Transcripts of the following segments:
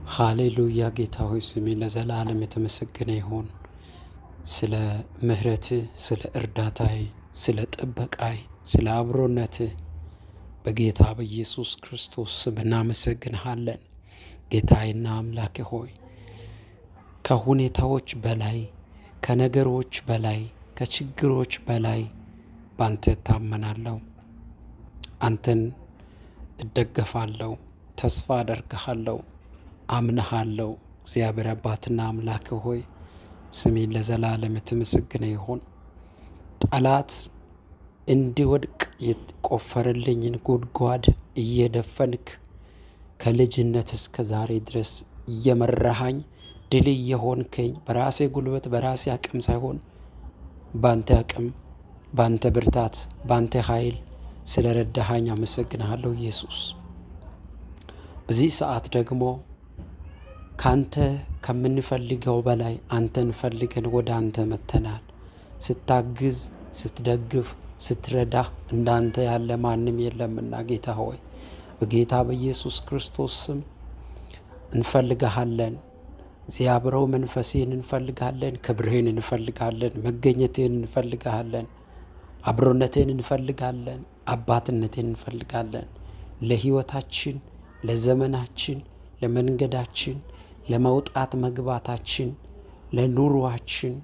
ሃሌሉያ ጌታ ሆይ ስሜ ለዘላለም የተመሰገነ ይሁን። ስለ ምህረትህ፣ ስለ እርዳታህ፣ ስለ ጥበቃህ፣ ስለ አብሮነትህ በጌታ በኢየሱስ ክርስቶስ ስም እናመሰግንሃለን። ጌታዬና አምላኬ ሆይ ከሁኔታዎች በላይ፣ ከነገሮች በላይ፣ ከችግሮች በላይ ባንተ እታመናለሁ። አንተን እደገፋለሁ፣ ተስፋ አደርግሃለሁ፣ አምንሃለሁ። እግዚአብሔር አባትና አምላክ ሆይ ስሜን ለዘላለም የተመሰገነ ይሁን። ጠላት እንዲወድቅ የተቆፈረልኝን ጉድጓድ እየደፈንክ ከልጅነት እስከ ዛሬ ድረስ እየመራሃኝ ድል እየሆንከኝ በራሴ ጉልበት በራሴ አቅም ሳይሆን ባንተ አቅም፣ ባንተ ብርታት፣ ባንተ ኃይል ስለረዳሃኝ አመሰግንሃለሁ ኢየሱስ። በዚህ ሰዓት ደግሞ ካንተ ከምንፈልገው በላይ አንተን ፈልገን ወደ አንተ መተናል። ስታግዝ፣ ስትደግፍ፣ ስትረዳ እንዳንተ ያለ ማንም የለምና ጌታ ሆይ በጌታ በኢየሱስ ክርስቶስ ስም እንፈልግሃለን። እግዚአብሔር መንፈስህን እንፈልጋለን፣ ክብርህን እንፈልጋለን፣ መገኘትህን እንፈልጋለን፣ አብሮነትህን እንፈልጋለን፣ አባትነትህን እንፈልጋለን። ለህይወታችን፣ ለዘመናችን፣ ለመንገዳችን፣ ለመውጣት መግባታችን፣ ለኑሯችን፣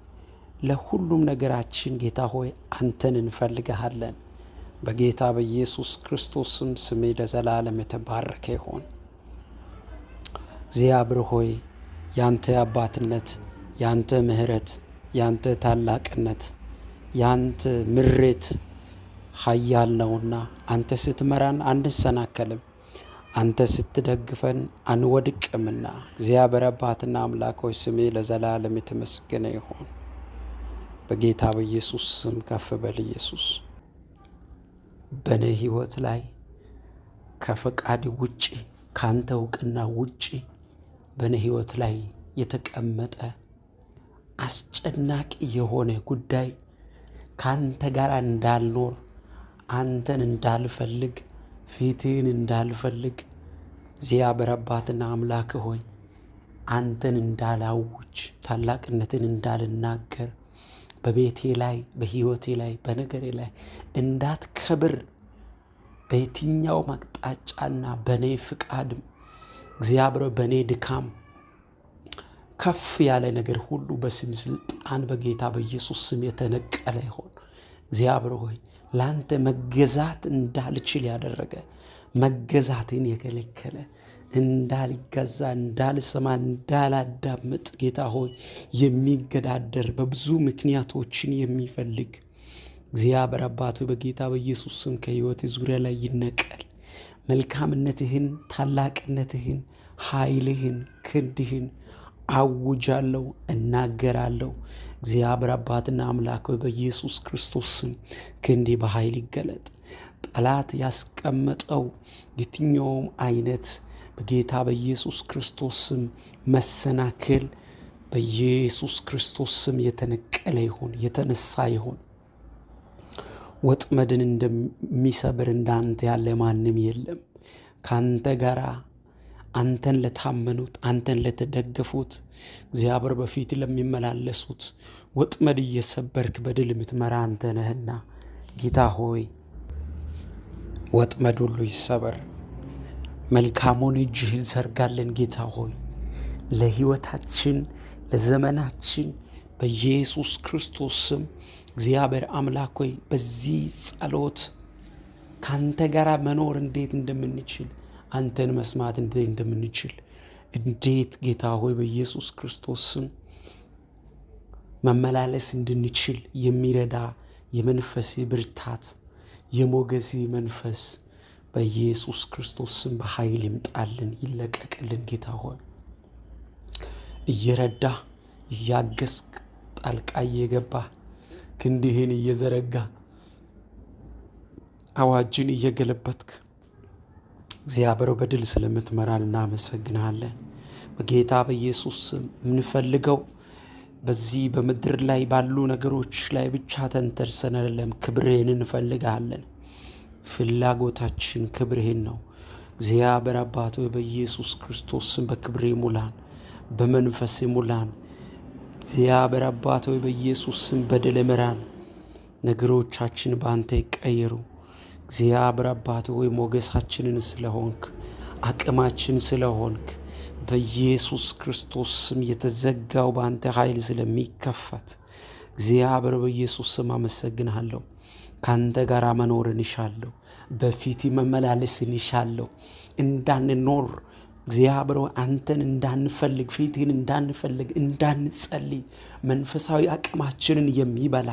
ለሁሉም ነገራችን ጌታ ሆይ አንተን እንፈልግሃለን። በጌታ በኢየሱስ ክርስቶስ ስም ለዘላለም የተባረከ ይሁን። እግዚአብሔር ሆይ ያንተ አባትነት፣ ያንተ ምህረት፣ ያንተ ታላቅነት፣ ያንተ ምሬት ኃያል ነውና አንተ ስትመራን አንሰናከልም፣ አንተ ስትደግፈን አንወድቅምና እግዚአብሔር አባትና አምላክ ሆይ ስሜ ለዘላለም የተመሰገነ ይሁን። በጌታ በኢየሱስ ስም ከፍ በል ኢየሱስ። በኔ ህይወት ላይ ከፈቃድ ውጪ፣ ካንተ እውቅና ውጪ በኔ ህይወት ላይ የተቀመጠ አስጨናቂ የሆነ ጉዳይ ካንተ ጋር እንዳልኖር፣ አንተን እንዳልፈልግ፣ ፊትህን እንዳልፈልግ እግዚአብሔር አባትና አምላክ ሆይ አንተን እንዳላውጅ፣ ታላቅነትን እንዳልናገር፣ በቤቴ ላይ፣ በህይወቴ ላይ፣ በነገሬ ላይ እንዳትከብር በየትኛው አቅጣጫና በኔ ፍቃድ እግዚአብሔር በኔ ድካም ከፍ ያለ ነገር ሁሉ በስም ስልጣን በጌታ በኢየሱስ ስም የተነቀለ ይሆን። እግዚአብሔር ሆይ ላንተ መገዛት እንዳልችል ያደረገ፣ መገዛትን የከለከለ፣ እንዳልገዛ፣ እንዳልሰማ፣ እንዳላዳምጥ ጌታ ሆይ የሚገዳደር በብዙ ምክንያቶችን የሚፈልግ እግዚአብሔር አባቱ በጌታ በኢየሱስ ስም ከህይወት ዙሪያ ላይ ይነቀል። መልካምነትህን፣ ታላቅነትህን፣ ኃይልህን፣ ክንድህን አውጃለሁ፣ እናገራለሁ። እግዚአብሔር አባትና አምላክ በኢየሱስ ክርስቶስ ስም ክንዴ በኃይል ይገለጥ። ጠላት ያስቀመጠው የትኛውም አይነት በጌታ በኢየሱስ ክርስቶስ ስም መሰናክል በኢየሱስ ክርስቶስ ስም የተነቀለ ይሁን፣ የተነሳ ይሁን። ወጥመድን እንደሚሰብር እንዳንተ ያለ ማንም የለም። ካንተ ጋራ አንተን ለታመኑት፣ አንተን ለተደገፉት እግዚአብሔር በፊት ለሚመላለሱት ወጥመድ እየሰበርክ በድል የምትመራ አንተ ነህና ጌታ ሆይ ወጥመድ ሁሉ ይሰበር። መልካሙን እጅህን ዘርጋለን ጌታ ሆይ ለህይወታችን፣ ለዘመናችን በኢየሱስ ክርስቶስ ስም እግዚአብሔር አምላክ ሆይ በዚህ ጸሎት ካንተ ጋር መኖር እንዴት እንደምንችል፣ አንተን መስማት እንዴት እንደምንችል፣ እንዴት ጌታ ሆይ በኢየሱስ ክርስቶስ ስም መመላለስ እንድንችል የሚረዳ የመንፈስ ብርታት፣ የሞገስ መንፈስ በኢየሱስ ክርስቶስ ስም በኃይል ይምጣልን፣ ይለቀቅልን። ጌታ ሆይ እየረዳ እያገስክ ጣልቃ እየገባ ክንድህን እየዘረጋ አዋጅን እየገለበትክ እግዚአብሔር በድል ስለምትመራን እናመሰግናለን። በጌታ በኢየሱስ ስም የምንፈልገው በዚህ በምድር ላይ ባሉ ነገሮች ላይ ብቻ ተንተርሰን አይደለም፣ ክብርህን እንፈልጋለን። ፍላጎታችን ክብርህን ነው። እግዚአብሔር አባት ሆይ በኢየሱስ ክርስቶስ ስም በክብሬ ሙላን፣ በመንፈሴ ሙላን። እግዚአብሔር አባት ሆይ በኢየሱስ ስም በድል ምራን። ነገሮቻችን በአንተ ይቀየሩ። እግዚአብሔር አባት ሆይ ሞገሳችንን ስለሆንክ፣ አቅማችን ስለሆንክ በኢየሱስ ክርስቶስ ስም የተዘጋው በአንተ ኃይል ስለሚከፈት እግዚአብሔር በኢየሱስ ስም አመሰግንሃለሁ። ካንተ ጋር መኖርን ይሻለሁ፣ በፊት መመላለስን ይሻለሁ። እንዳንኖር እግዚአብሔር አንተን እንዳንፈልግ፣ ፊትህን እንዳንፈልግ፣ እንዳንጸልይ መንፈሳዊ አቅማችንን የሚበላ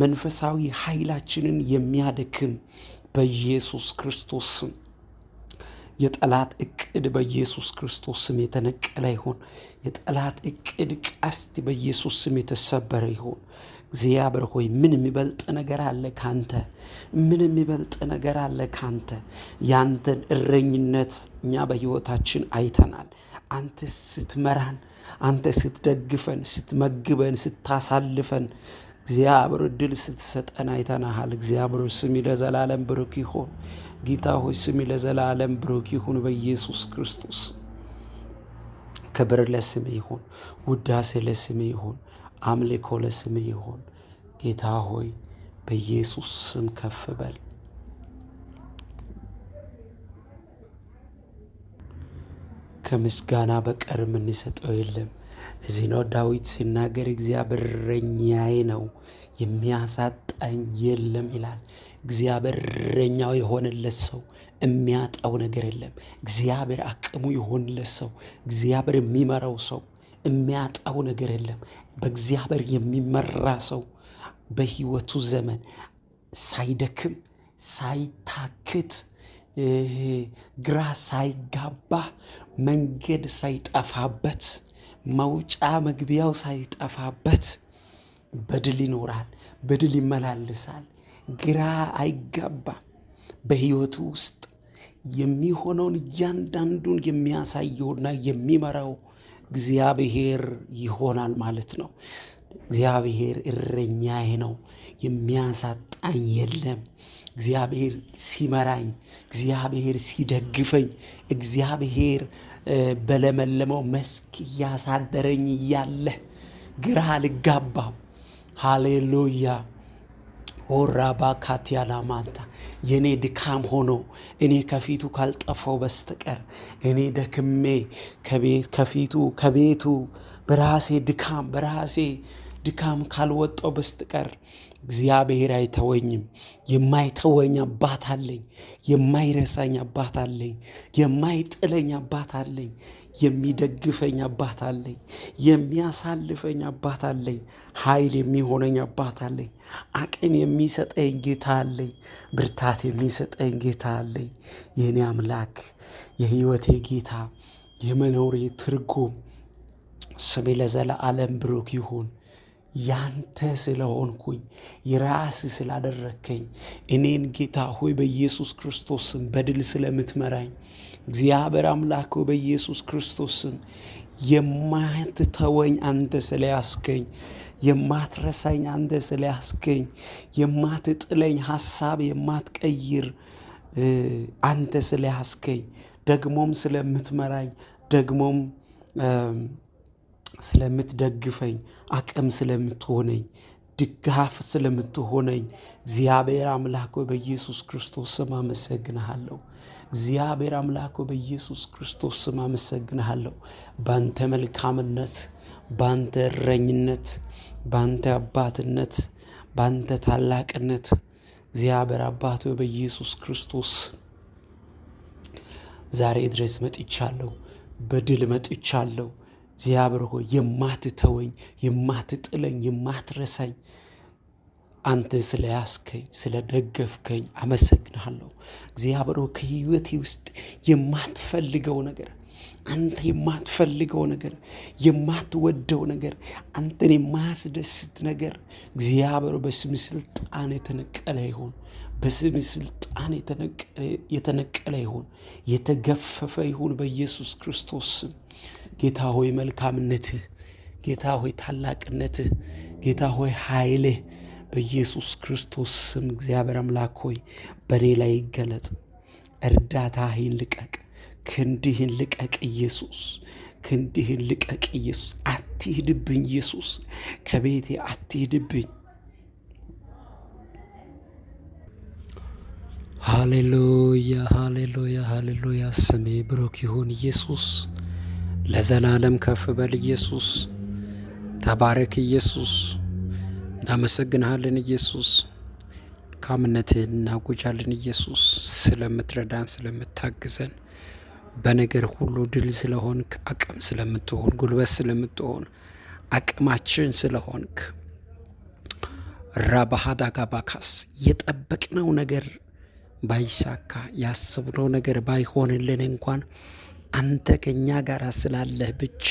መንፈሳዊ ኃይላችንን የሚያደክም በኢየሱስ ክርስቶስ ስም የጠላት እቅድ በኢየሱስ ክርስቶስ ስም የተነቀለ ይሁን። የጠላት እቅድ ቀስት በኢየሱስ ስም የተሰበረ ይሁን። እግዚአብሔር ሆይ ምን የሚበልጥ ነገር አለ ካንተ? ምን የሚበልጥ ነገር አለ ካንተ? ያንተን እረኝነት እኛ በሕይወታችን አይተናል። አንተ ስትመራን፣ አንተ ስትደግፈን፣ ስትመግበን፣ ስታሳልፈን እግዚአብሔር ድል ስትሰጠን አይተናሃል። እግዚአብሔር ስም ለዘላለም ብሩክ ይሁን። ጌታ ሆይ ስም ለዘላለም ብሩክ ይሁን። በኢየሱስ ክርስቶስ ክብር ለስም ይሁን፣ ውዳሴ ለስም ይሁን፣ አምልኮ ለስም ይሁን። ጌታ ሆይ በኢየሱስ ስም ከፍ በል። ከምስጋና በቀር የምንሰጠው የለም። እዚህ ነው ዳዊት ሲናገር እግዚአብሔር እረኛዬ ነው የሚያሳጣኝ የለም ይላል። እግዚአብሔር እረኛው የሆነለት ሰው የሚያጣው ነገር የለም። እግዚአብሔር አቅሙ የሆነለት ሰው፣ እግዚአብሔር የሚመራው ሰው የሚያጣው ነገር የለም። በእግዚአብሔር የሚመራ ሰው በሕይወቱ ዘመን ሳይደክም፣ ሳይታክት፣ ግራ ሳይጋባ፣ መንገድ ሳይጠፋበት፣ መውጫ መግቢያው ሳይጠፋበት በድል ይኖራል፣ በድል ይመላለሳል። ግራ አይጋባም። በሕይወቱ ውስጥ የሚሆነውን እያንዳንዱን የሚያሳየውና የሚመራው እግዚአብሔር ይሆናል ማለት ነው። እግዚአብሔር እረኛዬ ነው፣ የሚያሳጣኝ የለም። እግዚአብሔር ሲመራኝ፣ እግዚአብሔር ሲደግፈኝ፣ እግዚአብሔር በለመለመው መስክ እያሳደረኝ እያለ ግራ አልጋባም። ሃሌሉያ ሆራባ ካቲያላ ማንታ የኔ ድካም ሆኖ እኔ ከፊቱ ካልጠፋው በስተቀር እኔ ደክሜ ከቤቱ በራሴ ድካም ካልወጣው በስተቀር እግዚአብሔር አይተወኝም። የማይተወኝ አባት አለኝ። የማይረሳኝ አባት አለኝ። የማይጥለኝ አባት አለኝ። የሚደግፈኝ አባት አለኝ። የሚያሳልፈኝ አባት አለኝ። ኃይል የሚሆነኝ አባት አለኝ። አቅም የሚሰጠኝ ጌታ አለኝ። ብርታት የሚሰጠኝ ጌታ አለኝ። የኔ አምላክ፣ የሕይወቴ ጌታ፣ የመኖሬ ትርጉም ስሜ ለዘላለም ብሩክ ይሁን። ያንተ ስለሆንኩኝ የራስ ስላደረከኝ እኔን ጌታ ሆይ በኢየሱስ ክርስቶስም በድል ስለምትመራኝ እግዚአብሔር አምላክ ሆይ በኢየሱስ ክርስቶስም የማትተወኝ አንተ ስለያስከኝ፣ የማትረሳኝ አንተ ስለያስከኝ፣ የማትጥለኝ ሐሳብ የማትቀይር አንተ ስለያስከኝ፣ ደግሞም ስለምትመራኝ፣ ደግሞም ስለምትደግፈኝ፣ አቅም ስለምትሆነኝ፣ ድጋፍ ስለምትሆነኝ እግዚአብሔር አምላክ ሆይ በኢየሱስ ክርስቶስ ስም አመሰግንሃለሁ። እግዚአብሔር አምላክ ሆይ በኢየሱስ ክርስቶስ ስም አመሰግንሃለሁ። ባንተ መልካምነት፣ ባንተ እረኝነት፣ ባንተ አባትነት፣ ባንተ ታላቅነት እግዚአብሔር አባት ሆይ በኢየሱስ ክርስቶስ ዛሬ ድረስ መጥቻለሁ፣ በድል መጥቻለሁ። እግዚአብሔር ሆይ የማትተወኝ፣ የማትጥለኝ፣ የማትረሳኝ አንተ ስለያስከኝ፣ ስለደገፍከኝ አመሰግንሃለሁ። እግዚአብሔር ሆይ ከሕይወቴ ውስጥ የማትፈልገው ነገር፣ አንተ የማትፈልገው ነገር፣ የማትወደው ነገር፣ አንተን የማያስደስት ነገር እግዚአብሔር በስም ስልጣን የተነቀለ ይሁን። በስም ስልጣን የተነቀለ ይሁን፣ የተገፈፈ ይሁን በኢየሱስ ክርስቶስ ስም። ጌታ ሆይ መልካምነትህ፣ ጌታ ሆይ ታላቅነትህ፣ ጌታ ሆይ ኃይልህ በኢየሱስ ክርስቶስ ስም እግዚአብሔር አምላክ ሆይ በእኔ ላይ ይገለጥ። እርዳታህን ልቀቅ፣ ክንድህን ልቀቅ ኢየሱስ፣ ክንድህን ልቀቅ ኢየሱስ። አትሂድብኝ ኢየሱስ፣ ከቤቴ አትሂድብኝ። ሃሌሉያ ሃሌሉያ ሃሌሉያ። ስሜ ብሩክ ይሁን ኢየሱስ፣ ለዘላለም ከፍ በል ኢየሱስ። ተባረክ ኢየሱስ። እናመሰግንሃለን ኢየሱስ። መልካምነትህን እናውጃለን ኢየሱስ። ስለምትረዳን፣ ስለምታግዘን፣ በነገር ሁሉ ድል ስለሆንክ፣ አቅም ስለምትሆን፣ ጉልበት ስለምትሆን፣ አቅማችን ስለሆንክ ራባሃዳጋባካስ የጠበቅነው ነገር ባይሳካ ያሰብነው ነገር ባይሆንልን እንኳን አንተ ከኛ ጋር ስላለህ ብቻ፣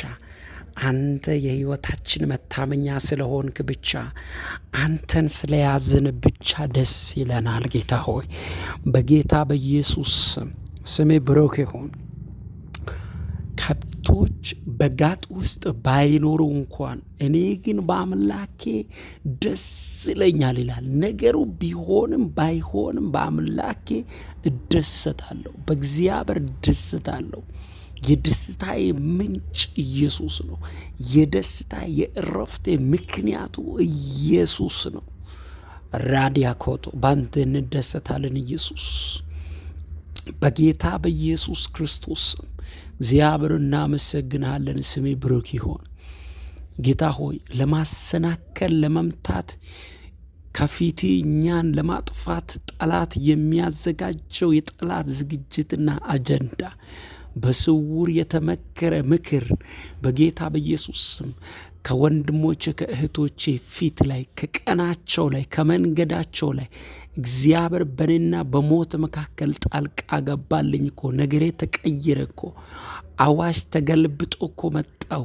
አንተ የሕይወታችን መታመኛ ስለሆንክ ብቻ፣ አንተን ስለያዝን ብቻ ደስ ይለናል። ጌታ ሆይ በጌታ በኢየሱስ ስሜ ብሩክ ይሁን። ከብቶች በጋጥ ውስጥ ባይኖሩ እንኳን እኔ ግን በአምላኬ ደስ ይለኛል ይላል። ነገሩ ቢሆንም ባይሆንም በአምላኬ እደሰታለሁ፣ በእግዚአብሔር እደሰታለሁ። የደስታዬ ምንጭ ኢየሱስ ነው። የደስታ የእረፍቴ ምክንያቱ ኢየሱስ ነው። ራዲያኮቶ ባንተ እንደሰታለን ኢየሱስ፣ በጌታ በኢየሱስ ክርስቶስ እግዚአብሔር እናመሰግንሃለን። ስሜ ብሩክ ይሆን። ጌታ ሆይ ለማሰናከል ለመምታት ከፊት እኛን ለማጥፋት ጠላት የሚያዘጋጀው የጠላት ዝግጅትና አጀንዳ በስውር የተመከረ ምክር በጌታ በኢየሱስ ስም ከወንድሞቼ ከእህቶቼ ፊት ላይ ከቀናቸው ላይ ከመንገዳቸው ላይ እግዚአብሔር በኔና በሞት መካከል ጣልቃ ገባልኝ እኮ። ነገሬ ተቀየረ እኮ። አዋሽ ተገልብጦ እኮ መጣው።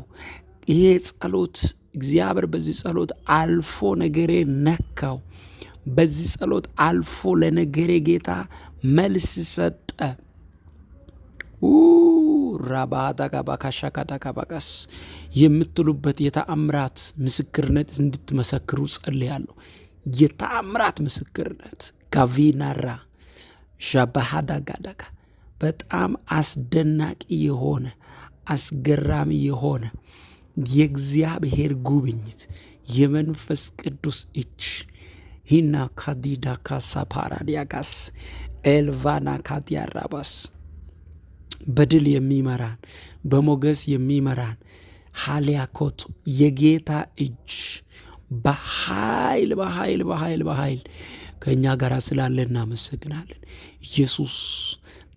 ይሄ ጸሎት እግዚአብሔር በዚህ ጸሎት አልፎ ነገሬ ነካው። በዚህ ጸሎት አልፎ ለነገሬ ጌታ መልስ ሰጠ። ራባዳጋባካሻካዳጋባጋስ የምትሉበት የተአምራት ምስክርነት እንድትመሰክሩ ጸልያለሁ። የተአምራት ምስክርነት ጋቪናራ ዣባሃዳጋዳጋ በጣም አስደናቂ የሆነ አስገራሚ የሆነ የእግዚአብሔር ጉብኝት የመንፈስ ቅዱስ እጅ ሂና ካዲዳ ካሳ ፓራዲያጋስ ኤልቫና ካዲያራባስ በድል የሚመራን በሞገስ የሚመራን ሃሊያኮት የጌታ እጅ በኃይል በኃይል በኃይል በኃይል ከእኛ ጋር ስላለ እናመሰግናለን። ኢየሱስ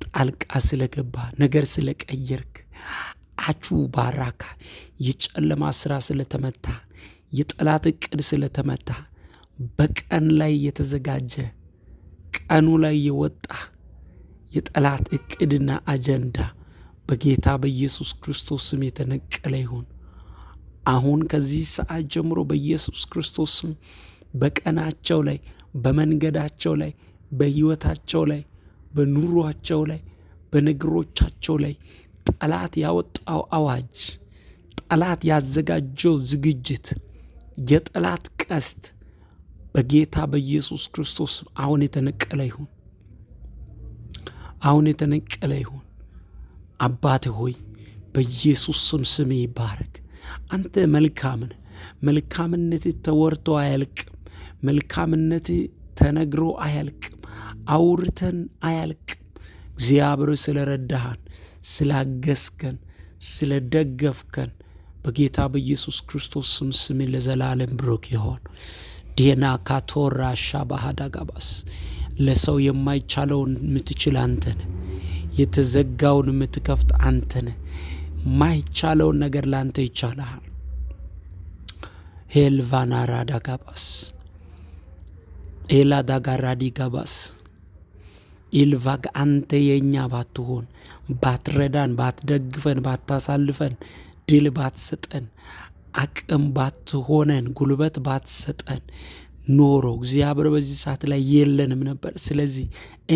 ጣልቃ ስለገባ ነገር ስለቀየርክ አቹ ባራካ የጨለማ ስራ ስለተመታ የጠላት እቅድ ስለተመታ በቀን ላይ የተዘጋጀ ቀኑ ላይ የወጣ የጠላት እቅድና አጀንዳ በጌታ በኢየሱስ ክርስቶስ ስም የተነቀለ ይሁን። አሁን ከዚህ ሰዓት ጀምሮ በኢየሱስ ክርስቶስ ስም በቀናቸው ላይ በመንገዳቸው ላይ በሕይወታቸው ላይ በኑሯቸው ላይ በነገሮቻቸው ላይ ጠላት ያወጣው አዋጅ፣ ጠላት ያዘጋጀው ዝግጅት፣ የጠላት ቀስት በጌታ በኢየሱስ ክርስቶስ አሁን የተነቀለ ይሁን። አሁን የተነቀለ ይሁን። አባቴ ሆይ በኢየሱስ ስም ስሜ ይባረክ። አንተ መልካምን መልካምነት ተወርቶ አያልቅም። መልካምነት ተነግሮ አያልቅም። አውርተን አያልቅም። እግዚአብሔር ስለረዳሃን፣ ስላገስከን፣ ስለደገፍከን በጌታ በኢየሱስ ክርስቶስ ስም ስሜ ለዘላለም ብሩክ ይሆን። ዴና ካቶራ ሻባሃዳጋባስ ለሰው የማይቻለውን የምትችል አንተ ነህ። የተዘጋውን የምትከፍት አንተ ነህ። የማይቻለውን ነገር ለአንተ ይቻልሃል። ሄልቫና ራዳጋባስ ኤላ ዳጋራዲ ጋባስ ኢልቫግ አንተ የኛ ባትሆን፣ ባትረዳን፣ ባትደግፈን፣ ባታሳልፈን፣ ድል ባትሰጠን፣ አቅም ባትሆነን፣ ጉልበት ባትሰጠን ኖሮ እግዚአብሔር በዚህ ሰዓት ላይ የለንም ነበር። ስለዚህ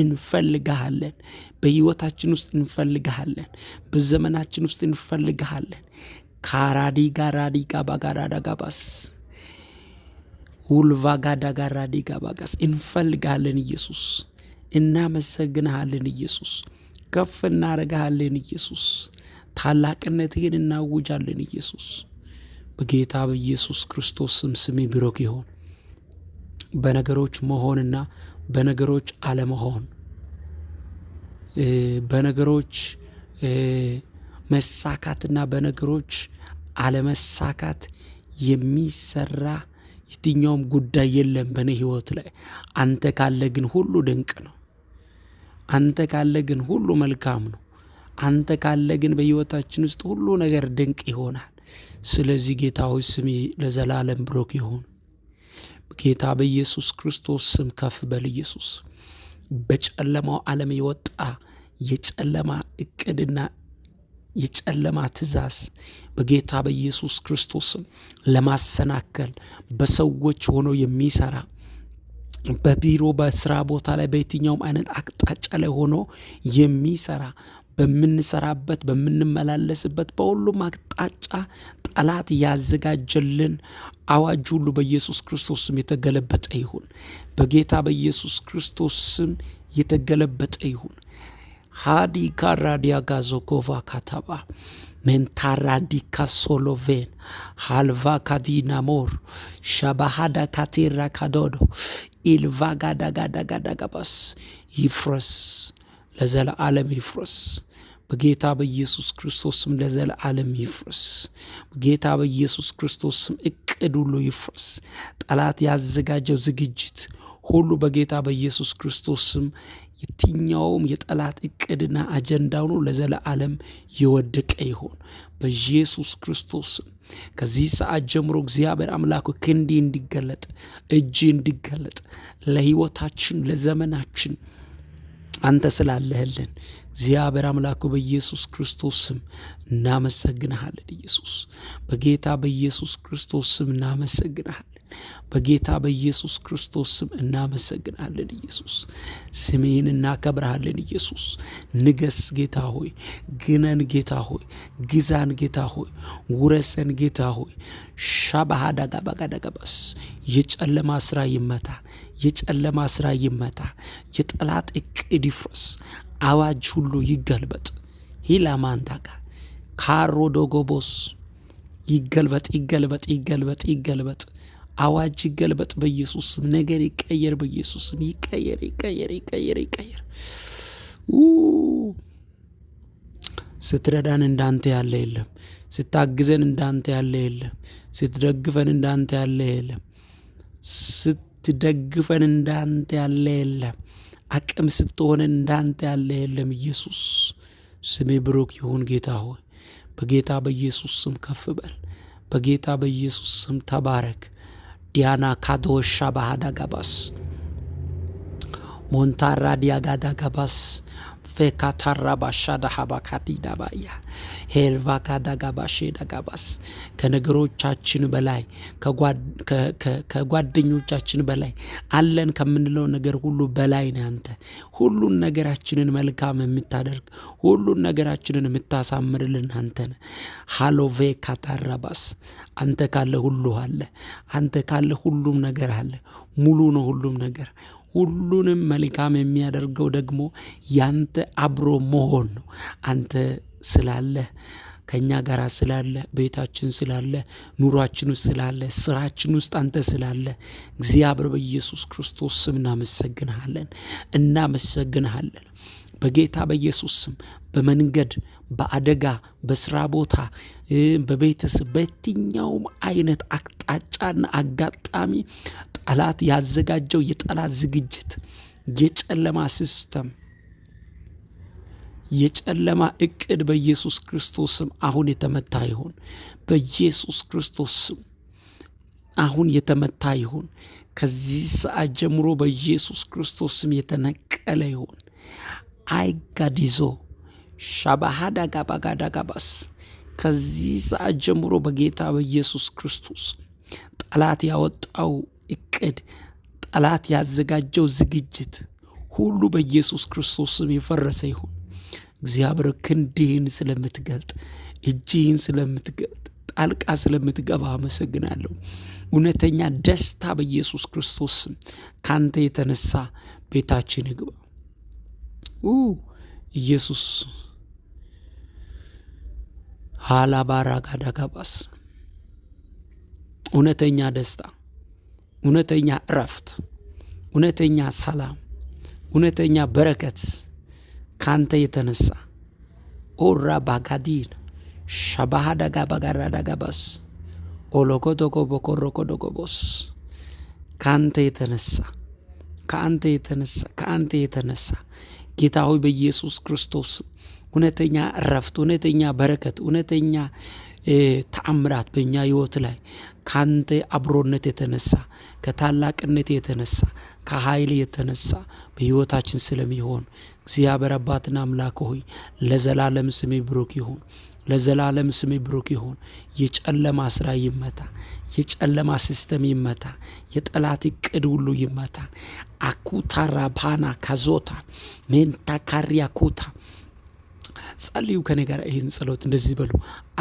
እንፈልግሃለን። በሕይወታችን ውስጥ እንፈልግሃለን። በዘመናችን ውስጥ እንፈልግሃለን። ካራዲጋ ራዲጋ ባጋዳዳጋባስ ውልቫጋዳጋ ራዲጋ ባጋስ እንፈልግሃለን ኢየሱስ። እናመሰግንሃለን ኢየሱስ። ከፍ እናረጋለን ኢየሱስ። ታላቅነትህን እናውጃለን ኢየሱስ። በጌታ በኢየሱስ ክርስቶስ ስም ብሩክ ይሁን። በነገሮች መሆንና በነገሮች አለመሆን፣ በነገሮች መሳካትና በነገሮች አለመሳካት የሚሰራ የትኛውም ጉዳይ የለም በእኔ ህይወት ላይ። አንተ ካለ ግን ሁሉ ድንቅ ነው። አንተ ካለ ግን ሁሉ መልካም ነው። አንተ ካለ ግን በህይወታችን ውስጥ ሁሉ ነገር ድንቅ ይሆናል። ስለዚህ ጌታ ሆይ ስም ለዘላለም ብሩክ ይሁን። ጌታ በኢየሱስ ክርስቶስ ስም ከፍ በል ኢየሱስ። በጨለማው ዓለም የወጣ የጨለማ እቅድና የጨለማ ትእዛዝ በጌታ በኢየሱስ ክርስቶስ ስም ለማሰናከል በሰዎች ሆኖ የሚሰራ፣ በቢሮ በስራ ቦታ ላይ በየትኛውም አይነት አቅጣጫ ላይ ሆኖ የሚሰራ፣ በምንሰራበት በምንመላለስበት በሁሉም አቅጣጫ ጠላት ያዘጋጀልን አዋጅ ሁሉ በኢየሱስ ክርስቶስ ስም የተገለበጠ ይሁን። በጌታ በኢየሱስ ክርስቶስ ስም የተገለበጠ ይሁን። ሃዲ ካራዲያ ጋዞኮቫ ካታባ ሜንታራዲካ ሶሎቬን ሃልቫ ካዲናሞር ሻባሃዳ ካቴራ ካዶዶ ኢልቫጋዳጋዳጋዳጋባስ ይፍረስ፣ ለዘለዓለም ይፍረስ። በጌታ በኢየሱስ ክርስቶስ ስም ለዘለዓለም ይፍረስ። በጌታ በኢየሱስ ክርስቶስ ስም እቅድ ሁሉ ይፍረስ። ጠላት ያዘጋጀው ዝግጅት ሁሉ በጌታ በኢየሱስ ክርስቶስ ስም የትኛውም የጠላት እቅድና አጀንዳ ሁሉ ለዘለዓለም የወደቀ ይሆን በኢየሱስ ክርስቶስ ስም። ከዚህ ሰዓት ጀምሮ እግዚአብሔር አምላኩ ክንዲ እንዲገለጥ፣ እጅ እንዲገለጥ ለህይወታችን ለዘመናችን አንተ ስላለህልን እግዚአብሔር አምላኩ በኢየሱስ ክርስቶስ ስም እናመሰግንሃለን። ኢየሱስ በጌታ በኢየሱስ ክርስቶስ ስም እናመሰግንሃለን። በጌታ በኢየሱስ ክርስቶስ ስም እናመሰግናለን። ኢየሱስ ስምህን እናከብርሃለን። ኢየሱስ ንገስ ጌታ ሆይ፣ ግነን ጌታ ሆይ፣ ግዛን ጌታ ሆይ፣ ውረሰን ጌታ ሆይ። ሻባሃዳጋባጋዳጋባስ የጨለማ ስራ ይመታ፣ የጨለማ ስራ ይመታ። የጠላት እቅድ ይፍረስ፣ አዋጅ ሁሉ ይገልበጥ። ሂላማንታጋ ካሮዶጎቦስ ይገልበጥ፣ ይገልበጥ፣ ይገልበጥ፣ ይገልበጥ። አዋጅ ይገልበጥ በኢየሱስ ስም። ነገር ይቀየር በኢየሱስ ስም። ይቀየር፣ ይቀየር፣ ይቀየር፣ ይቀየር። ስትረዳን እንዳንተ ያለ የለም። ስታግዘን እንዳንተ ያለ የለም። ስትደግፈን እንዳንተ ያለ የለም። ስትደግፈን እንዳንተ ያለ የለም። አቅም ስትሆነን እንዳንተ ያለ የለም። ኢየሱስ ስሜ ብሩክ ይሁን። ጌታ ሆይ በጌታ በኢየሱስ ስም ከፍ በል። በጌታ በኢየሱስ ስም ተባረክ። ዲያና ካዶሻ ባሃዳጋባስ ሞንታራ ዲያጋዳጋባስ ፌካታራ ባሻዳ ሀባካዲዳባያ ሄልቫካዳጋባሼ ዳጋባስ ከነገሮቻችን በላይ ከጓደኞቻችን በላይ አለን ከምንለው ነገር ሁሉ በላይ ነህ አንተ። ሁሉን ነገራችንን መልካም የምታደርግ፣ ሁሉን ነገራችንን የምታሳምርልን አንተ ነህ። ሃሎቬ ካታራባስ አንተ ካለ ሁሉ አለ። አንተ ካለ ሁሉም ነገር አለ። ሙሉ ነው ሁሉም ነገር። ሁሉንም መልካም የሚያደርገው ደግሞ ያንተ አብሮ መሆን ነው። አንተ ስላለ፣ ከኛ ጋር ስላለ፣ ቤታችን ስላለ፣ ኑሯችን ውስጥ ስላለ፣ ስራችን ውስጥ አንተ ስላለ እግዚአብሔር በኢየሱስ ክርስቶስ ስም እናመሰግንሃለን፣ እናመሰግንሃለን። በጌታ በኢየሱስ ስም በመንገድ፣ በአደጋ፣ በስራ ቦታ፣ በቤተሰብ፣ በየትኛውም አይነት አቅጣጫና አጋጣሚ ጠላት ያዘጋጀው የጠላት ዝግጅት፣ የጨለማ ሲስተም፣ የጨለማ እቅድ በኢየሱስ ክርስቶስ ስም አሁን የተመታ ይሁን። በኢየሱስ ክርስቶስ ስም አሁን የተመታ ይሁን። ከዚህ ሰዓት ጀምሮ በኢየሱስ ክርስቶስ ስም የተነቀለ ይሁን። አይጋዲዞ ሻባሃዳጋባጋዳጋባስ ከዚህ ሰዓት ጀምሮ በጌታ በኢየሱስ ክርስቶስ ጠላት ያወጣው እቅድ፣ ጠላት ያዘጋጀው ዝግጅት ሁሉ በኢየሱስ ክርስቶስ ስም የፈረሰ ይሁን። እግዚአብሔር ክንድህን ስለምትገልጥ፣ እጅህን ስለምትገልጥ፣ ጣልቃ ስለምትገባ አመሰግናለሁ። እውነተኛ ደስታ በኢየሱስ ክርስቶስ ስም ካንተ የተነሳ ቤታችን ይግባ። ኢየሱስ ሃላባራጋዳጋባስ እውነተኛ ደስታ፣ እውነተኛ እረፍት፣ እውነተኛ ሰላም፣ እውነተኛ በረከት ካንተ የተነሳ ኦራ ባጋዲን ሻባሃዳጋ ባጋራዳጋባስ ኦሎጎዶጎ በኮሮኮዶጎቦስ ካንተ የተነሳ ከአንተ የተነሳ ጌታ ሆይ በኢየሱስ ክርስቶስ እውነተኛ እረፍት፣ እውነተኛ በረከት፣ እውነተኛ ተአምራት በእኛ ሕይወት ላይ ካንተ አብሮነት የተነሳ ከታላቅነት የተነሳ ከኃይል የተነሳ በሕይወታችን ስለሚሆን እግዚአብሔር አባትና አምላክ ሆይ ለዘላለም ስሜ ብሩክ ይሁን። ለዘላለም ስሜ ብሩክ ይሁን። የጨለማ ስራ ይመታ፣ የጨለማ ሲስተም ይመታ፣ የጠላት እቅድ ሁሉ ይመታ። አኩታ ራባና ካዞታ ሜንታ ካሪያ ኩታ ጸልዩ ከኔ ጋር ይህን ጸሎት እንደዚህ በሉ።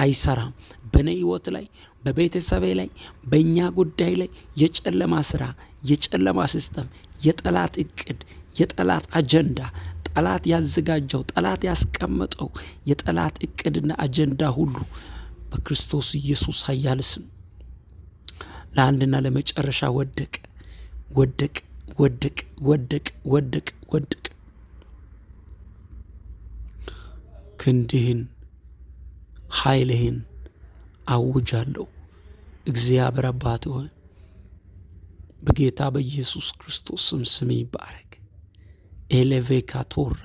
አይሰራም በኔ ሕይወት ላይ፣ በቤተሰቤ ላይ፣ በእኛ ጉዳይ ላይ የጨለማ ስራ፣ የጨለማ ሲስተም፣ የጠላት እቅድ፣ የጠላት አጀንዳ፣ ጠላት ያዘጋጀው፣ ጠላት ያስቀመጠው የጠላት እቅድና አጀንዳ ሁሉ በክርስቶስ ኢየሱስ ኃያል ስም ለአንድና ለመጨረሻ ወደቅ፣ ወደቅ፣ ወደቅ፣ ወደቅ፣ ወደቅ፣ ወደቅ። ክንድህን ኃይልህን አውጃለሁ። እግዚአብሔር አባት ሆይ በጌታ በኢየሱስ ክርስቶስ ስም ይባረክ። ኤሌቬካቶራ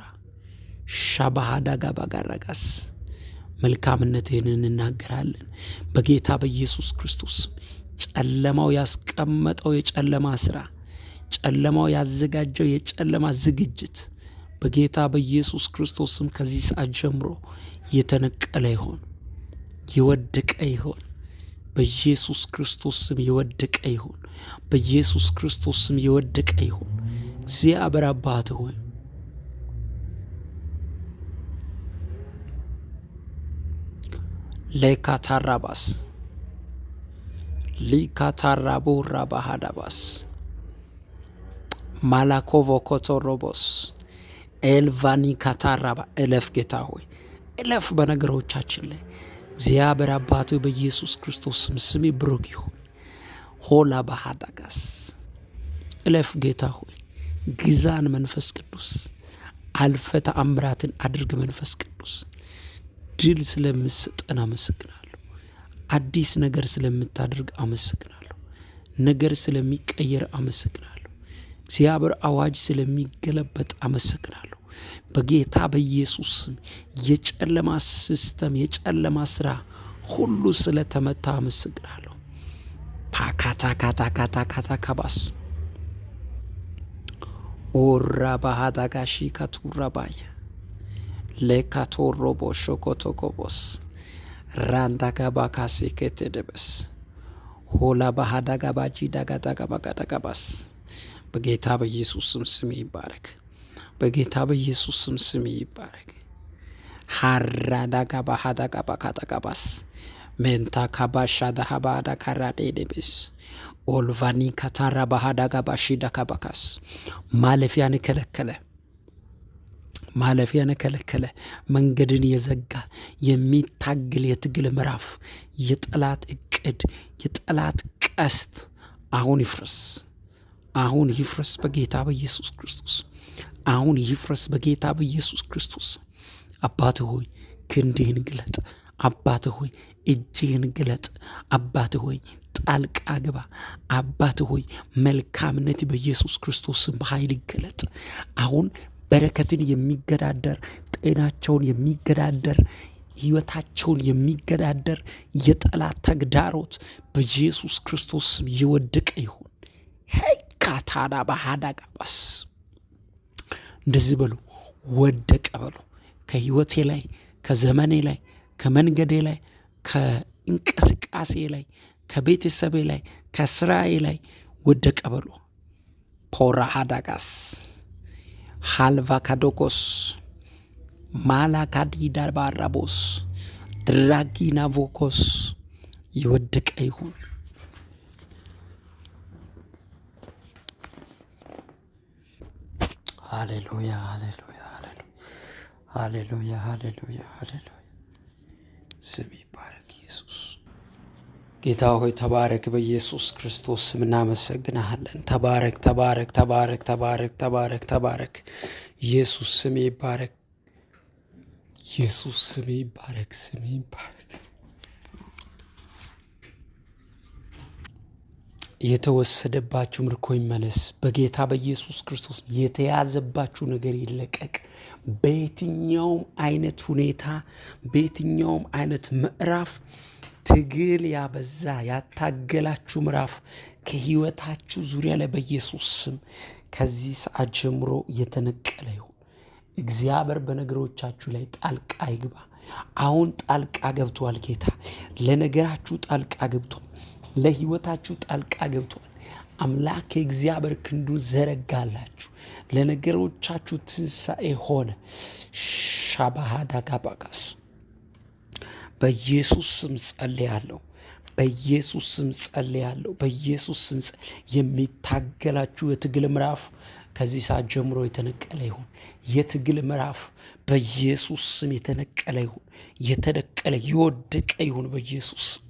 ሻባሃዳጋ ባጋራጋስ መልካምነትህን እንናገራለን በጌታ በኢየሱስ ክርስቶስ። ጨለማው ያስቀመጠው የጨለማ ስራ፣ ጨለማው ያዘጋጀው የጨለማ ዝግጅት በጌታ በኢየሱስ ክርስቶስም ከዚህ ሰዓት ጀምሮ የተነቀለ ይሆን፣ የወደቀ ይሆን። በኢየሱስ ክርስቶስ ስም የወደቀ ይሆን። በኢየሱስ ክርስቶስ ስም የወደቀ ይሆን። እግዚአብሔር አባት ሆይ ለካታራባስ ሊካታራቦ ራባሃዳባስ ማላኮቮ ኮቶሮቦስ ኤልቫኒ ካታራባ እለፍ። ጌታ ሆይ እለፍ በነገሮቻችን ላይ። እግዚአብሔር አባት ሆይ በኢየሱስ ክርስቶስ ስም ብሩክ ይሁን። ሆላ ባሃዳጋስ እለፍ ጌታ ሆይ ግዛን። መንፈስ ቅዱስ አልፈ ተአምራትን አድርግ። መንፈስ ቅዱስ ድል ስለምሰጠን አመሰግናለሁ። አዲስ ነገር ስለምታደርግ አመሰግናለሁ። ነገር ስለሚቀየር አመሰግናለሁ። እግዚአብሔር አዋጅ ስለሚገለበጥ አመሰግናለሁ። በጌታ በኢየሱስ ስም የጨለማ ሲስተም፣ የጨለማ ስራ ሁሉ ስለተመታ አመሰግናለሁ። ፓካታካታካታካታ ከባስ ኦራ ባሃዳጋሺ ካቱራባያ ለካቶሮቦ ሾኮቶኮቦስ ራንዳጋባካሴ ከተደበስ ሆላ ባሃዳጋባጂ ዳጋዳጋባጋዳጋባስ በጌታ በኢየሱስ ስም ይባረክ። በጌታ በኢየሱስ ስም ይባረክ። ሃራዳጋባሃዳጋባካዳጋባስ ሜንታ ካባሻ ዳሃባዳ ካራዴደበስ ኦልቫኒ ካታራ ባሃዳጋባሺ ዳካባካስ ማለፊያን ከለከለ መንገድን የዘጋ የሚታግል የትግል ምዕራፍ፣ የጠላት እቅድ፣ የጠላት ቀስት አሁን ይፍረስ፣ አሁን ይፍረስ በጌታ በኢየሱስ ክርስቶስ። አሁን ይፍረስ በጌታ በኢየሱስ ክርስቶስ። አባት ሆይ ክንድህን ግለጥ። አባት ሆይ እጅህን ግለጥ። አባት ሆይ ጣልቃ ግባ። አባት ሆይ መልካምነት በኢየሱስ ክርስቶስ በኃይል ይገለጥ። አሁን በረከትን የሚገዳደር፣ ጤናቸውን የሚገዳደር፣ ሕይወታቸውን የሚገዳደር የጠላት ተግዳሮት በኢየሱስ ክርስቶስ ስም የወደቀ ይሁን። ሄይ ካታዳ ባሃዳጋባስ እንደዚህ በሉ፣ ወደቀ በሉ። ከሕይወቴ ላይ፣ ከዘመኔ ላይ፣ ከመንገዴ ላይ፣ ከእንቅስቃሴ ላይ፣ ከቤተሰቤ ላይ፣ ከስራዬ ላይ ወደቀ በሉ። ፖራሃዳጋስ ሃልቫካዶኮስ ማላካዲዳባራቦስ ድራጊናቮኮስ የወደቀ ይሁን። ሃሌሉያ ሃሌሉያ ሃሌሉያ ሃሌሉያ፣ ሃሌሉያ፣ ሃሌሉያ። ስም ይባረክ ኢየሱስ። ጌታ ሆይ ተባረክ። በኢየሱስ ክርስቶስ ስም እናመሰግናለን። ተባረክ፣ ተባረክ፣ ተባረክ፣ ተባረክ፣ ተባረክ፣ ተባረክ። ኢየሱስ ስም ይባረክ። ኢየሱስ ስም ይባረክ። ስም ይባረክ። የተወሰደባችሁ ምርኮ ይመለስ በጌታ በኢየሱስ ክርስቶስ። የተያዘባችሁ ነገር ይለቀቅ። በየትኛውም አይነት ሁኔታ፣ በየትኛውም አይነት ምዕራፍ ትግል ያበዛ ያታገላችሁ ምዕራፍ ከህይወታችሁ ዙሪያ ላይ በኢየሱስ ስም ከዚህ ሰዓት ጀምሮ የተነቀለ ይሁን። እግዚአብሔር በነገሮቻችሁ ላይ ጣልቃ ይግባ። አሁን ጣልቃ ገብቷል። ጌታ ለነገራችሁ ጣልቃ ገብቷል። ለህይወታችሁ ጣልቃ ገብቷል። አምላክ እግዚአብሔር ክንዱን ዘረጋላችሁ። ለነገሮቻችሁ ትንሣኤ ሆነ። ሻባሃዳጋባጋስ በኢየሱስ ስም ጸልያለሁ። በኢየሱስ ስም ጸልያለሁ። በኢየሱስ ስም የሚታገላችሁ የትግል ምዕራፍ ከዚህ ሰዓት ጀምሮ የተነቀለ ይሁን። የትግል ምዕራፍ በኢየሱስ ስም የተነቀለ ይሁን። የተደቀለ የወደቀ ይሁን በኢየሱስ ስም።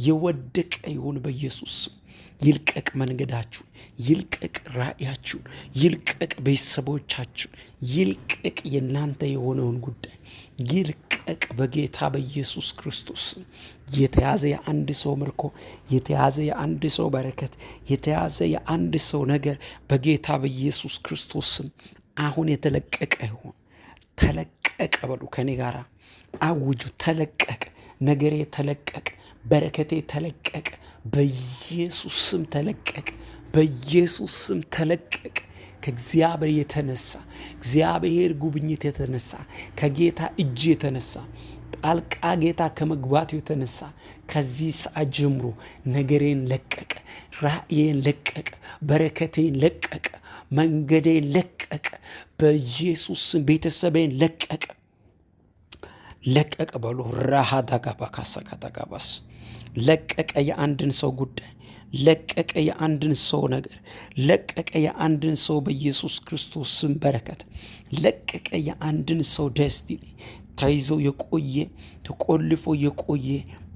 የወደቀ ይሁን በኢየሱስ ስም። ይልቀቅ መንገዳችሁን፣ ይልቀቅ ራእያችሁን፣ ይልቀቅ ቤተሰቦቻችሁን፣ ይልቀቅ የእናንተ የሆነውን ጉዳይ ይልቀቅ በጌታ በኢየሱስ ክርስቶስ ስም። የተያዘ የአንድ ሰው ምርኮ፣ የተያዘ የአንድ ሰው በረከት፣ የተያዘ የአንድ ሰው ነገር በጌታ በኢየሱስ ክርስቶስ ስም አሁን የተለቀቀ ይሁን። ተለቀቀ በሉ ከኔ ጋር አውጁ። ተለቀቀ፣ ነገሬ ተለቀቀ፣ በረከቴ ተለቀቀ፣ በኢየሱስ ስም ተለቀቀ፣ በኢየሱስ ስም ተለቀቀ። ከእግዚአብሔር የተነሳ እግዚአብሔር ጉብኝት የተነሳ ከጌታ እጅ የተነሳ ጣልቃ ጌታ ከመግባቱ የተነሳ ከዚህ ሰዓት ጀምሮ ነገሬን ለቀቀ፣ ራእዬን ለቀቀ፣ በረከቴን ለቀቀ፣ መንገዴን ለቀቀ፣ በኢየሱስ ስም ቤተሰቤን ለቀቀ። ለቀቀ በሉ። ራሃዳጋባካሳካዳጋባስ ለቀቀ። የአንድን ሰው ጉዳይ ለቀቀ። የአንድን ሰው ነገር ለቀቀ። የአንድን ሰው በኢየሱስ ክርስቶስ ስም በረከት ለቀቀ። የአንድን ሰው ደስቲኒ ተይዞ የቆየ ተቆልፎ የቆየ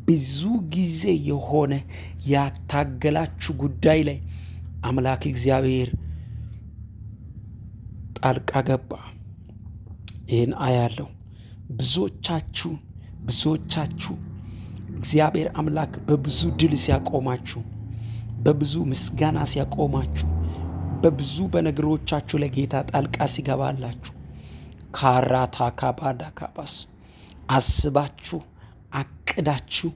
ብዙ ጊዜ የሆነ ያታገላችሁ ጉዳይ ላይ አምላክ እግዚአብሔር ጣልቃ ገባ። ይህን አያለሁ። ብዙዎቻችሁ እግዚአብሔር አምላክ በብዙ ድል ሲያቆማችሁ፣ በብዙ ምስጋና ሲያቆማችሁ፣ በብዙ በነገሮቻችሁ ለጌታ ጣልቃ ሲገባላችሁ ካራታ ካባዳ ካባስ አስባችሁ አቅዳችሁ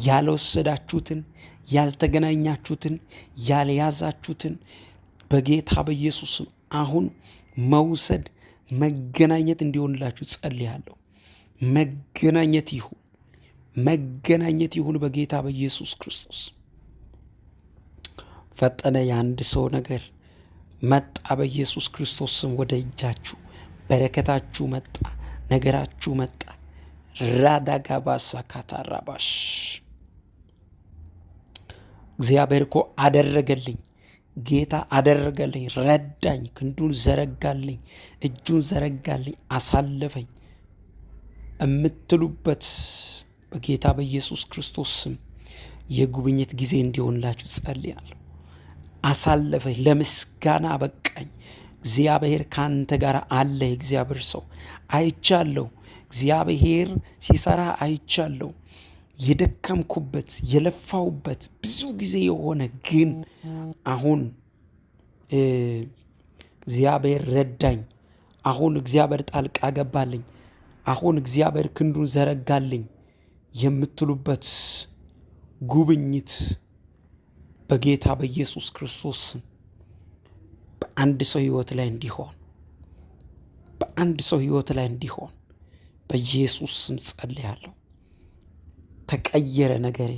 ያልወሰዳችሁትን፣ ያልተገናኛችሁትን፣ ያልያዛችሁትን በጌታ በኢየሱስም አሁን መውሰድ መገናኘት እንዲሆንላችሁ ጸልያለሁ። መገናኘት ይሁን፣ መገናኘት ይሁን በጌታ በኢየሱስ ክርስቶስ። ፈጠነ። የአንድ ሰው ነገር መጣ በኢየሱስ ክርስቶስ ስም ወደ እጃችሁ። በረከታችሁ መጣ፣ ነገራችሁ መጣ። ራዳጋባሳ ካታራባሽ እግዚአብሔር እኮ አደረገልኝ፣ ጌታ አደረገልኝ፣ ረዳኝ፣ ክንዱን ዘረጋልኝ፣ እጁን ዘረጋልኝ፣ አሳለፈኝ እምትሉበት በጌታ በኢየሱስ ክርስቶስ ስም የጉብኝት ጊዜ እንዲሆንላችሁ ጸልያለሁ። አሳለፈኝ፣ ለምስጋና በቃኝ። እግዚአብሔር ካንተ ጋር አለ። እግዚአብሔር ሰው አይቻለሁ። እግዚአብሔር ሲሰራ አይቻለሁ። የደከምኩበት የለፋውበት ብዙ ጊዜ የሆነ ግን አሁን እግዚአብሔር ረዳኝ፣ አሁን እግዚአብሔር ጣልቃ ገባልኝ፣ አሁን እግዚአብሔር ክንዱን ዘረጋልኝ የምትሉበት ጉብኝት በጌታ በኢየሱስ ክርስቶስ በአንድ ሰው ህይወት ላይ እንዲሆን፣ በአንድ ሰው ህይወት ላይ እንዲሆን በኢየሱስ ስም ጸልያለሁ። ተቀየረ ነገሬ፣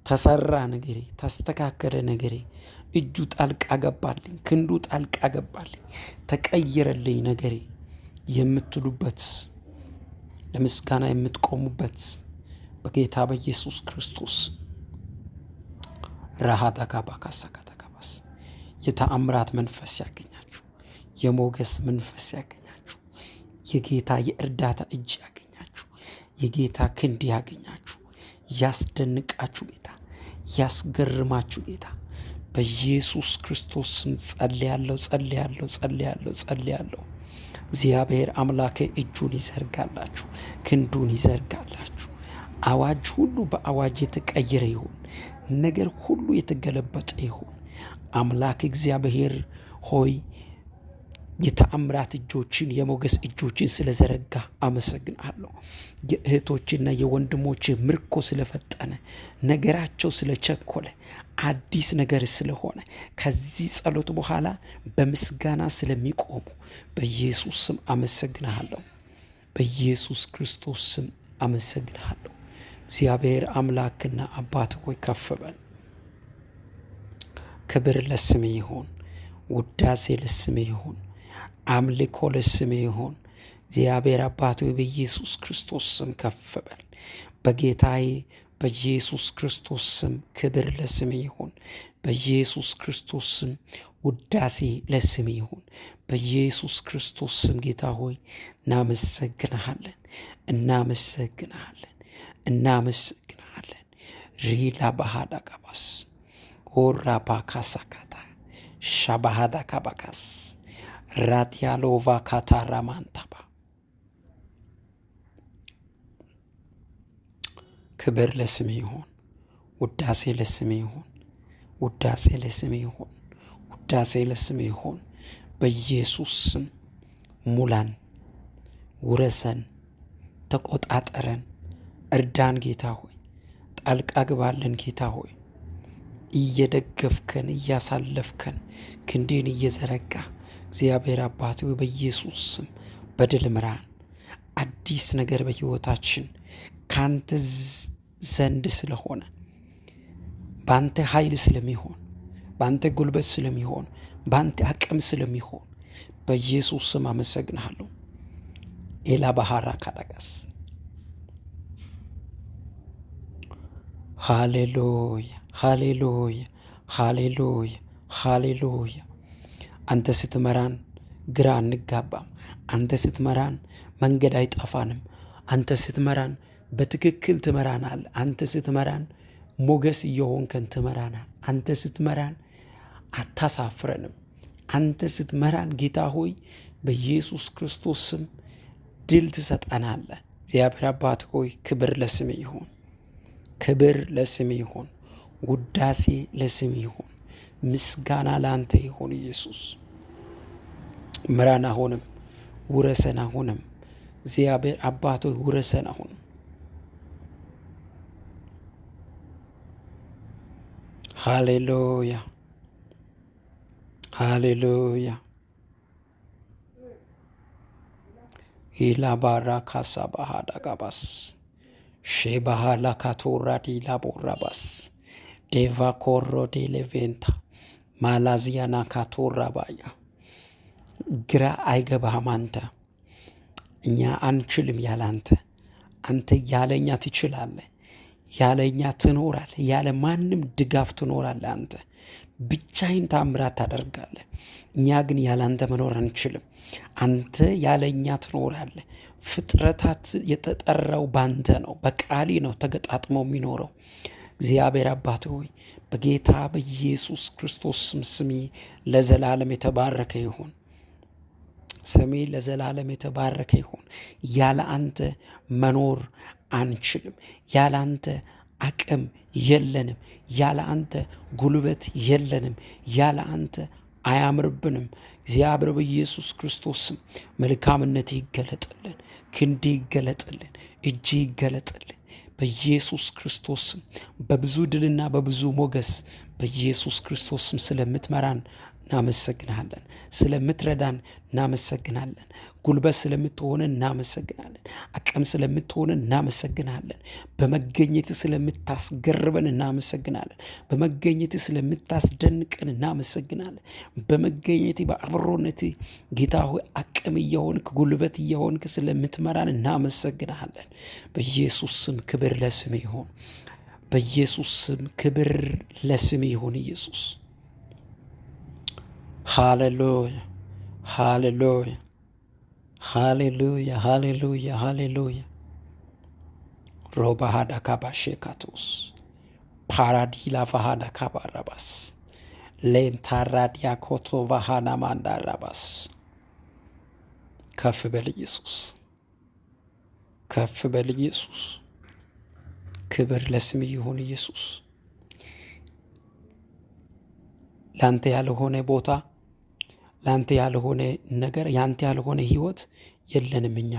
ተሰራ ነገሬ፣ ተስተካከለ ነገሬ፣ እጁ ጣልቃ ገባልኝ፣ ክንዱ ጣልቃ ገባልኝ፣ ተቀየረልኝ ነገሬ የምትሉበት፣ ለምስጋና የምትቆሙበት በጌታ በኢየሱስ ክርስቶስ ራሃዳጋባካሳካታጋባስ የተአምራት መንፈስ ያገኛችሁ፣ የሞገስ መንፈስ ያገኛችሁ፣ የጌታ የእርዳታ እጅ ያገኛችሁ፣ የጌታ ክንድ ያገኛችሁ፣ ያስደንቃችሁ ጌታ፣ ያስገርማችሁ ጌታ በኢየሱስ ክርስቶስ ስም ጸልያለሁ። እግዚአብሔር አምላኬ እጁን ይዘርጋላችሁ፣ ክንዱን ይዘርጋላችሁ። አዋጅ ሁሉ በአዋጅ የተቀየረ ይሁን። ነገር ሁሉ የተገለበጠ ይሁን። አምላክ እግዚአብሔር ሆይ የተአምራት እጆችን የሞገስ እጆችን ስለዘረጋ አመሰግናለሁ። የእህቶችና የወንድሞች ምርኮ ስለፈጠነ፣ ነገራቸው ስለቸኮለ፣ አዲስ ነገር ስለሆነ ከዚህ ጸሎት በኋላ በምስጋና ስለሚቆሙ በኢየሱስ ስም አመሰግናለሁ። በኢየሱስ ክርስቶስ ስም አመሰግናለሁ። እግዚአብሔር አምላክና አባት ሆይ ከፍ በል። ክብር ለስሜ ይሁን፣ ውዳሴ ለስሜ ይሁን፣ አምልኮ ለስሜ ይሁን። እግዚአብሔር አባት ሆይ በኢየሱስ ክርስቶስ ስም ከፍ በል። በጌታዬ በኢየሱስ ክርስቶስ ስም ክብር ለስሜ ይሁን። በኢየሱስ ክርስቶስ ስም ውዳሴ ለስሜ ይሁን። በኢየሱስ ክርስቶስ ስም ጌታ ሆይ እናመሰግንሃለን። ሪላ ባህዳ ቀባስ ኦራ ባካሳካታ ሻባሃዳ ካባካስ ራቲያሎቫ ካታራ ማንታባ ክብር ለስሜ ይሁን፣ ውዳሴ ለስሜ ይሁን። በኢየሱስ ስም ሙላን፣ ውረሰን፣ ተቆጣጠረን፣ እርዳን ጌታ ሆይ፣ ጣልቃ ግባለን ጌታ ሆይ፣ እየደገፍከን እያሳለፍከን ክንዴን እየዘረጋ እግዚአብሔር አባት ሆይ በኢየሱስ ስም በድል ምራን። አዲስ ነገር በሕይወታችን ካንተ ዘንድ ስለሆነ፣ ባንተ ኃይል ስለሚሆን፣ ባንተ ጉልበት ስለሚሆን፣ ባንተ አቅም ስለሚሆን በኢየሱስ ስም አመሰግንሃለሁ። ኤላ ባህራ ካዳጋስ ሃሌሉያ። አንተ ስትመራን ግራ አንጋባም። አንተ ስትመራን መንገድ አይጠፋንም። አንተ ስትመራን በትክክል ትመራናል። አንተ ስትመራን ሞገስ እየሆንከን ትመራናል። አንተ ስትመራን አታሳፍረንም። አንተ ስትመራን ጌታ ሆይ በኢየሱስ ክርስቶስ ስም ድል ትሰጠናለህ። እግዚአብሔር አባት ሆይ ክብር ለስሜ ይሁን፣ ውዳሴ ለስሜ ይሁን፣ ምስጋና ለአንተ ይሁን። ኢየሱስ ምራን፣ አሁንም ውረሰን። አሁንም እግዚአብሔር አባት ሆይ ውረሰን። አሁን ሃሌሉያ ኢላባራ ካሳ ባህዳ ጋባስ ሼባሃላ ካቶራ ዲላ ቦራባስ ዴቫ ኮሮ ዴሌቬንታ ማላዚያና ካቶራ ባያ ግራ አይገባህም። እኛ አንችልም ያላንተ። አንተ ያለኛ ትችላለህ፣ ያለኛ ትኖራለህ፣ ያለ ማንም ድጋፍ ትኖራለህ። አንተ ብቻህን ታምራት ታደርጋለህ። እኛ ግን ያላንተ መኖር አንችልም። አንተ ያለኛ ትኖራለህ። ፍጥረታት የተጠራው ባንተ ነው፣ በቃሊ ነው ተገጣጥሞ የሚኖረው። እግዚአብሔር አባት ሆይ በጌታ በኢየሱስ ክርስቶስ ስም ለዘላለም የተባረከ ይሁን። ስሜ ለዘላለም የተባረከ ይሁን። ያለ አንተ መኖር አንችልም። ያለ አንተ አቅም የለንም። ያለ አንተ ጉልበት የለንም። ያለ አንተ አያምርብንም። እግዚአብሔር በኢየሱስ ክርስቶስ ስም መልካምነት ይገለጥልን፣ ክንድ ይገለጥልን፣ እጅ ይገለጥልን። በኢየሱስ ክርስቶስ ስም በብዙ ድልና በብዙ ሞገስ በኢየሱስ ክርስቶስ ስም ስለምትመራን እናመሰግናለን። ስለምትረዳን እናመሰግናለን። ጉልበት ስለምትሆነን እናመሰግናለን። አቅም ስለምትሆነን እናመሰግናለን። በመገኘት ስለምታስገርበን እናመሰግናለን። በመገኘት ስለምታስደንቀን እናመሰግናለን። በመገኘት በአብሮነት ጌታ ሆይ አቅም እየሆንክ ጉልበት እየሆንክ ስለምትመራን እናመሰግናለን። በኢየሱስ ስም ክብር ለስም ይሁን። በኢየሱስ ስም ክብር ለስም ይሁን። ኢየሱስ ሃሌሉያ። ሃሌሉያ ሃሌሉያ ሃሌሉያ። ሮባሃዳ ካባሼ ካቶስ ፓራዲላ ቫሃዳ ካባራባስ ሌንታራዲያ ኮቶ ቫሃና ማንዳራባስ። ከፍ በል ኢየሱስ፣ ከፍ በል ኢየሱስ። ክብር ለስም ይሁን ኢየሱስ። ላንተ ያልሆነ ቦታ፣ ላንተ ያልሆነ ነገር፣ ያንተ ያልሆነ ህይወት የለንም እኛ።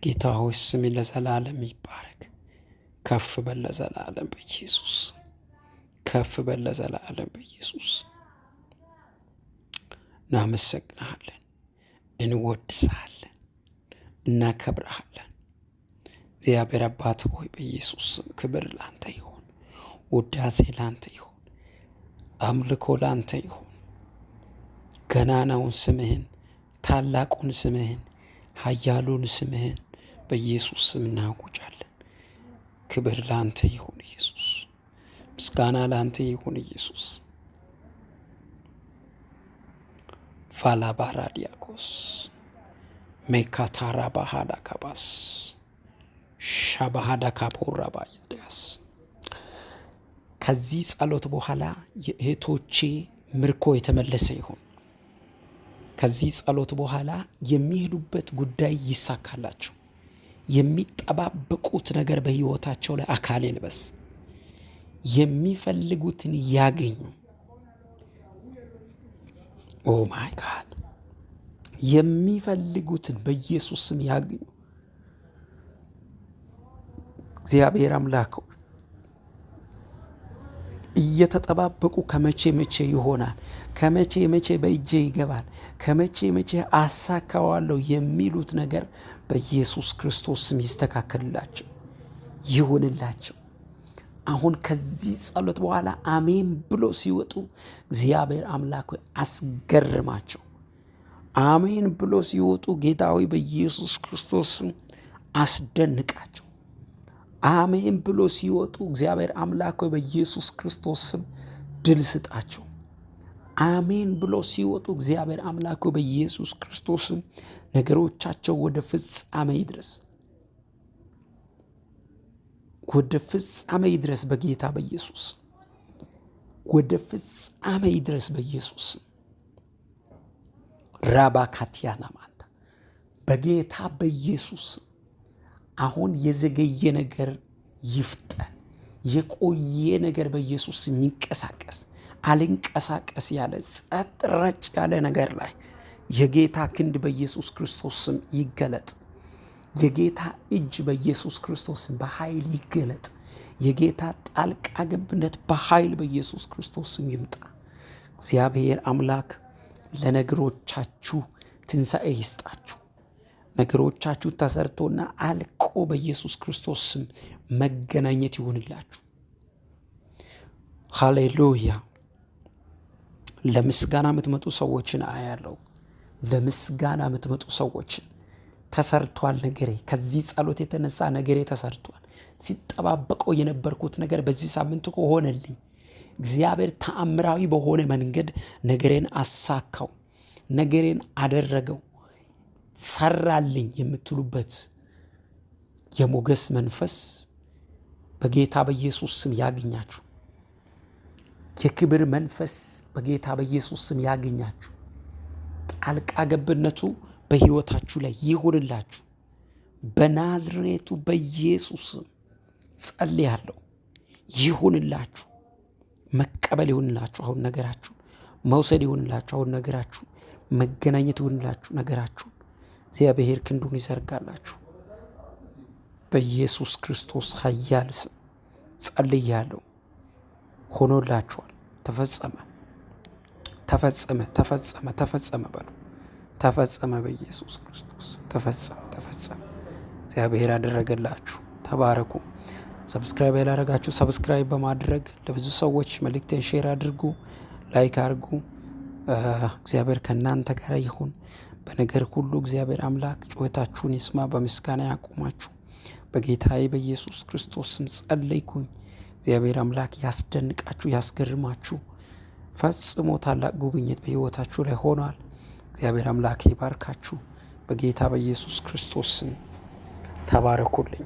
ጌታ ሆይ ስም ለዘላለም ይባረክ። ከፍ በል ለዘላለም በኢየሱስ፣ ከፍ በል ለዘላለም በኢየሱስ። እናመሰግንሃለን፣ እንወድስሃለን፣ እናከብረሃለን። እግዚአብሔር አባት ሆይ በኢየሱስ ክብር ላንተ ይሁን፣ ውዳሴ ላንተ ይሁን፣ አምልኮ ላንተ ይሁን። ገናናውን ስምህን፣ ታላቁን ስምህን፣ ኃያሉን ስምህን በኢየሱስ ስም እናውጃለን። ክብር ላንተ ይሁን ኢየሱስ፣ ምስጋና ላንተ ይሁን ኢየሱስ። ቫላባራ ዲያቆስ ሜካታራ ባሃዳ ካባስ ሻባሃዳ ካፖራ ባያዲያስ። ከዚህ ጸሎት በኋላ የእህቶቼ ምርኮ የተመለሰ ይሁን። ከዚህ ጸሎት በኋላ የሚሄዱበት ጉዳይ ይሳካላቸው። የሚጠባበቁት ነገር በህይወታቸው ላይ አካል ይልበስ። የሚፈልጉትን ያገኙ። ኦ ማይ ጋድ! የሚፈልጉትን በኢየሱስ ስም ያገኙ። እግዚአብሔር አምላክ እየተጠባበቁ ከመቼ መቼ ይሆናል፣ ከመቼ መቼ በእጄ ይገባል፣ ከመቼ መቼ አሳካዋለሁ የሚሉት ነገር በኢየሱስ ክርስቶስ ስም ይስተካከልላቸው፣ ይሁንላቸው። አሁን ከዚህ ጸሎት በኋላ አሜን ብሎ ሲወጡ እግዚአብሔር አምላክ አስገርማቸው። አሜን ብሎ ሲወጡ ጌታዊ በኢየሱስ ክርስቶስ ስም አስደንቃቸው። አሜን ብሎ ሲወጡ እግዚአብሔር አምላክ በኢየሱስ ክርስቶስ ስም ድል ስጣቸው። አሜን ብሎ ሲወጡ እግዚአብሔር አምላክ በኢየሱስ ክርስቶስ ስም ነገሮቻቸው ወደ ፍጻሜ ይድረስ፣ ወደ ፍጻሜ ይድረስ። በጌታ በኢየሱስ ወደ ፍጻሜ ይድረስ በኢየሱስ ራባ ካቲያና ማንታ በጌታ በኢየሱስ አሁን የዘገየ ነገር ይፍጠን። የቆየ ነገር በኢየሱስ ስም ይንቀሳቀስ። አልንቀሳቀስ ያለ ጸጥ ረጭ ያለ ነገር ላይ የጌታ ክንድ በኢየሱስ ክርስቶስ ስም ይገለጥ። የጌታ እጅ በኢየሱስ ክርስቶስ ስም በኃይል ይገለጥ። የጌታ ጣልቃ ገብነት በኃይል በኢየሱስ ክርስቶስ ስም ይምጣ። እግዚአብሔር አምላክ ለነገሮቻችሁ ትንሣኤ ይስጣችሁ። ነገሮቻችሁ ተሰርቶና አልቆ በኢየሱስ ክርስቶስ ስም መገናኘት ይሆንላችሁ። ሃሌሉያ። ለምስጋና የምትመጡ ሰዎችን አያለው። ለምስጋና የምትመጡ ሰዎችን ተሰርቷል ነገሬ፣ ከዚህ ጸሎት የተነሳ ነገሬ ተሰርቷል። ሲጠባበቀው የነበርኩት ነገር በዚህ ሳምንት ሆነልኝ። እግዚአብሔር ተአምራዊ በሆነ መንገድ ነገሬን አሳካው፣ ነገሬን አደረገው፣ ሰራልኝ የምትሉበት የሞገስ መንፈስ በጌታ በኢየሱስ ስም ያግኛችሁ። የክብር መንፈስ በጌታ በኢየሱስ ስም ያግኛችሁ። ጣልቃ ገብነቱ በሕይወታችሁ ላይ ይሁንላችሁ። በናዝሬቱ በኢየሱስ ስም ጸልያለሁ። ይሁንላችሁ። መቀበል ይሁንላችሁ። አሁን ነገራችሁ መውሰድ ይሁንላችሁ። አሁን ነገራችሁ መገናኘት ይሁንላችሁ። ነገራችሁ እግዚአብሔር ክንዱን ይዘርጋላችሁ። በኢየሱስ ክርስቶስ ኃያል ስም ጸልያለሁ። ሆኖላችኋል። ተፈጸመ፣ ተፈጸመ፣ ተፈጸመ፣ ተፈጸመ በሉ። ተፈጸመ፣ በኢየሱስ ክርስቶስ ተፈጸመ፣ ተፈጸመ። እግዚአብሔር ያደረገላችሁ። ተባረኩ። ሰብስክራይብ ያላረጋችሁ ሰብስክራይብ በማድረግ ለብዙ ሰዎች መልእክቴን ሼር አድርጉ፣ ላይክ አድርጉ። እግዚአብሔር ከእናንተ ጋር ይሁን። በነገር ሁሉ እግዚአብሔር አምላክ ጩኸታችሁን ይስማ፣ በምስጋና ያቁማችሁ። በጌታዬ በኢየሱስ ክርስቶስ ስም ጸለይኩኝ። እግዚአብሔር አምላክ ያስደንቃችሁ፣ ያስገርማችሁ። ፈጽሞ ታላቅ ጉብኝት በሕይወታችሁ ላይ ሆኗል። እግዚአብሔር አምላክ ይባርካችሁ። በጌታ በኢየሱስ ክርስቶስ ስም ተባረኩልኝ።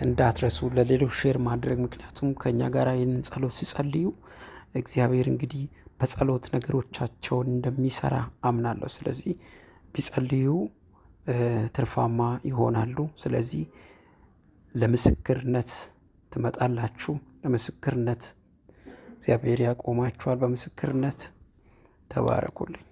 እንዳትረሱ ለሌሎች ሼር ማድረግ፣ ምክንያቱም ከኛ ጋር ይህንን ጸሎት ሲጸልዩ እግዚአብሔር እንግዲህ በጸሎት ነገሮቻቸውን እንደሚሰራ አምናለሁ። ስለዚህ ቢጸልዩ ትርፋማ ይሆናሉ። ስለዚህ ለምስክርነት ትመጣላችሁ። ለምስክርነት እግዚአብሔር ያቆማችኋል። በምስክርነት ተባረኩልኝ።